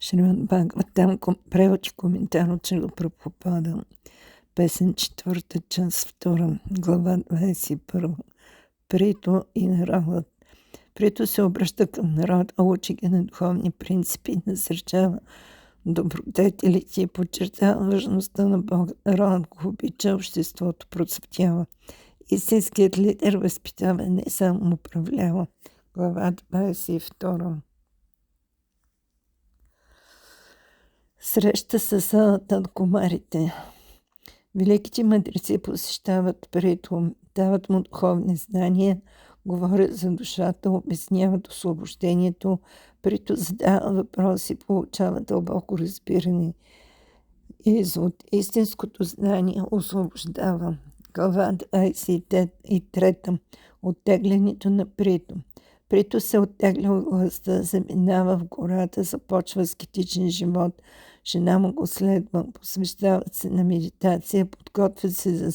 Шримад Бхагаватам, превод и коментар от Шрила Прабхупада. Песен 4, част 2, глава 21. Прито и народът. Прито се обръща към народа, учи ги на духовни принципи, насърчава добродетелите и подчертава важността на Бога. Народът го обича, обществото процъфтява. Истинският лидер възпитава, не само управлява. Глава 22. Среща с салата на кумарите. Великите мъдреци посещават Прито, дават му духовни знания, говорят за душата, обясняват освобождението. Прито задава въпроси, получава дълбоко разбиране. Извод. Истинското знание освобождава. Глава 23. Оттеглянето на Прито. Прито се оттегля от властта, заминава в гората, започва аскетичен живот. Жена му го следва, посвещават се на медитация, подготвят се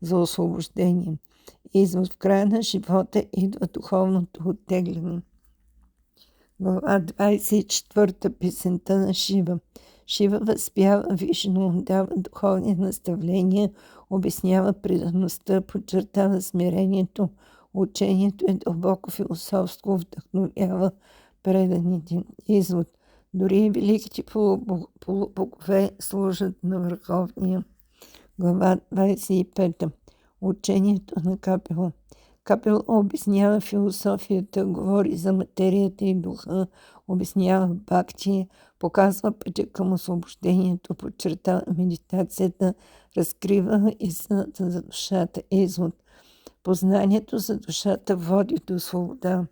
за освобождение. Извод. В края на живота идва духовното оттегляне. Глава 24. Песента на Шива. Шива възпява Вишну, дава духовни наставления, обяснява предаността, подчертава смирението. Учението е дълбоко философско, вдъхновява преданите. Извод. Дори и великите полубогове служат на Върховния. Глава 25. Учението на Капила. Капил обяснява философията, говори за материята и духа, обяснява бхакти, показва пътя към освобождението, подчертава медитацията, разкрива истината за душата. Извод. Познанието за душата води до свобода.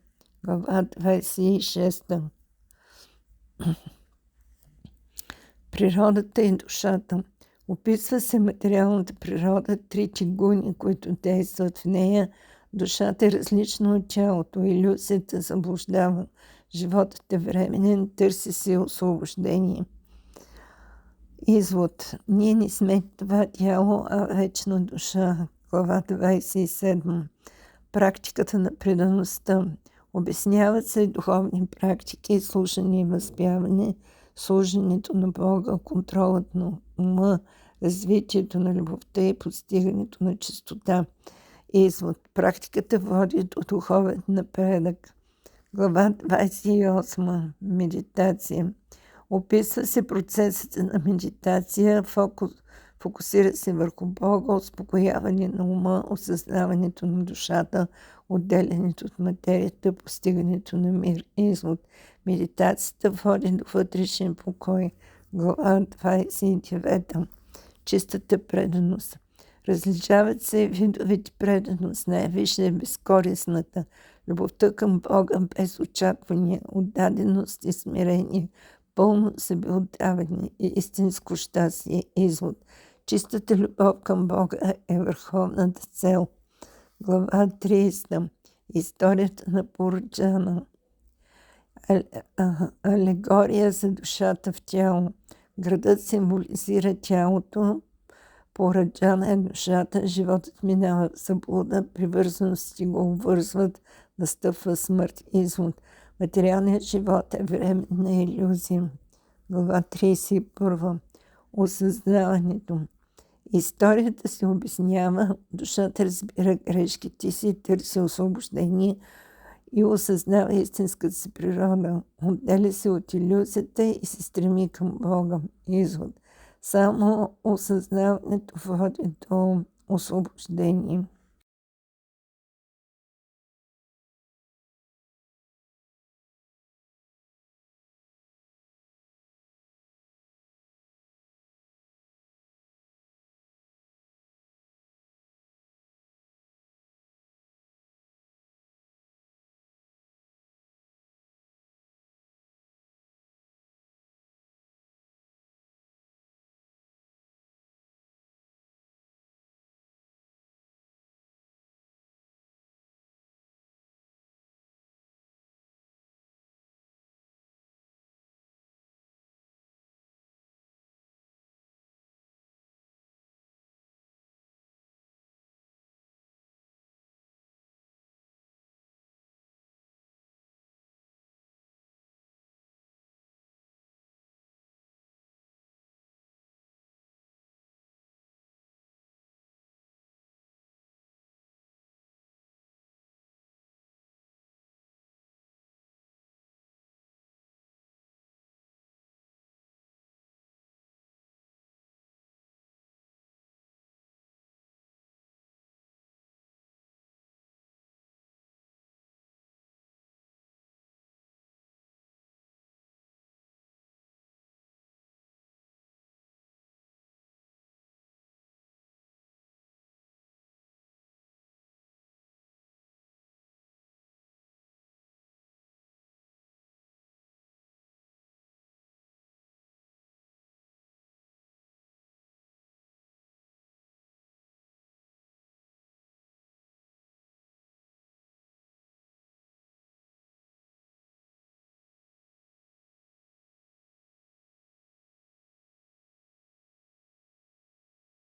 Глава 26. Природата и душата. Описва се материалната природа, трите гуни, които действат в нея. Душата е различна от тялото, илюзията заблуждава. Животът е временен, търси се освобождение. Извод. Ние не сме това тяло, а вечна душа. Глава 27. Практиката на предаността. Обясняват се духовни практики, слушане и възпяване, служенето на Бога, контролът на ума, развитието на любовта и постигането на чистота. Извод. Практиката води до духовен напредък. Глава 28. Медитация. Описва се процесът на медитация, фокусира се върху Бога, успокояване на ума, осъзнаването на душата, отделянето от материята, постигането на мир. Извод. Медитацията води до вътрешен покой. Глава 29. Чистата преданост. Различават се видовете преданост. Най-висша е безкористната. Любовта към Бога без очаквания, отдаденост и смирение, пълно себеотдаване и истинско щастие. Извод. Чистата любов към Бога е върховната цел. Глава 30. Историята на Пураджана. Алегория за душата в тяло. Градът символизира тялото, Пураджана е душата, животът минава в заблуда, привързаности го обвързват, настъпва смърт. Извод. Материалният живот е временна илюзия. Глава 31. Осъзнаването. Историята се обяснява, душата разбира грешките си, търси освобождение и осъзнава истинската си природа. Отделя се от илюзията и се стреми към Бога. Извод. Само осъзнаването води до освобождение.